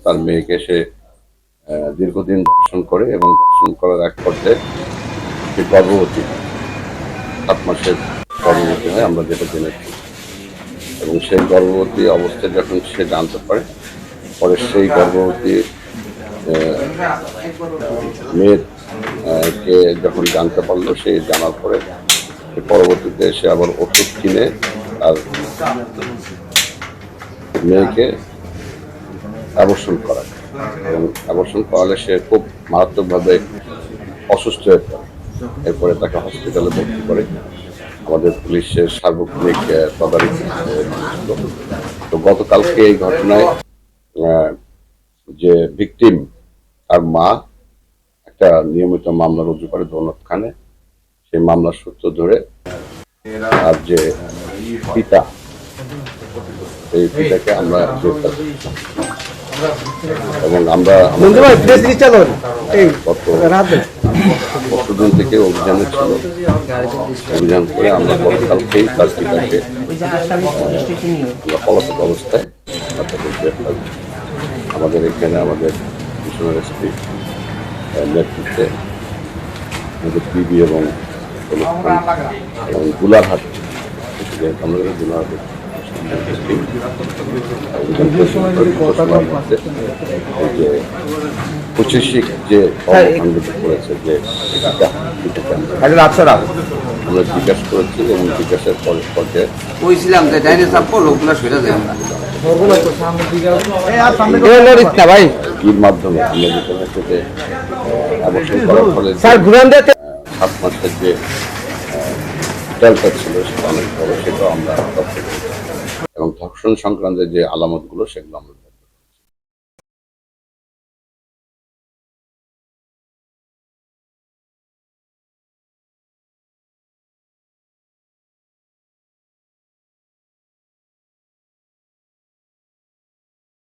তার মেয়েকে সে দীর্ঘদিন ধর্ষণ করে এবং ধর্ষণ করার এক পর্যায়ে সে গর্ভবতী 7 মাসের গর্ভবতী হয়, আমরা যেটা জেনেছি। এবং সেই গর্ভবতী অবস্থায় যখন সে জানতে পারে, পরে সেই গর্ভবতী মেয়ের কে যখন জানতে পারলো, সে জানার পরে পরবর্তীতে সে আবার ওষুধ কিনে আর মেয়েকে অ্যাবর্শন করায় এবং অ্যাবর্শন করালে সে খুব মারাত্মকভাবে অসুস্থ হয়ে পড়ে। এরপরে তাকে হসপিটালে ভর্তি করে আমাদের পুলিশের সার্বক্ষণিক তদারকি ছিল। তো গতকালকে এই ঘটনায় যে ভিকটিম আর মা একটা নিয়মিত মামলা রুজু করে দৌলত খানে। সেই মামলার সূত্র ধরে আর যে পিতা, সেই পিতাকে আমরা গ্রেফতার করেছি এবং আমরা কতদিন থেকে অভিযানে ছিল। অভিযান করে আমরা গতকালকেই তার পিতাকে আমরা পলাতক অবস্থায় তাকে গ্রেফতার করি। আমাদের এখানে আমাদের মিশনার এসপি নেতৃত্বে আমাদের পিবি এবং গুলারহাট আমরা গুলারহাটের পঁচিশিক যে করেছে যে আমরা জিজ্ঞাসা করেছি এবং জিজ্ঞাসার পর্যায়ে বলছিলাম যে ডাইনে চাপো লোকগুলো সরে যায় এর মাধ্যমে আমরা যেটা হচ্ছে যে অবশ্যই করার ফলে 7 মাসের যে ডেল্টা ছিল সেটা অনেক বড়, সেটাও আমরা এবং ধর্ষণ সংক্রান্ত যে আলামতগুলো সেগুলো আমরা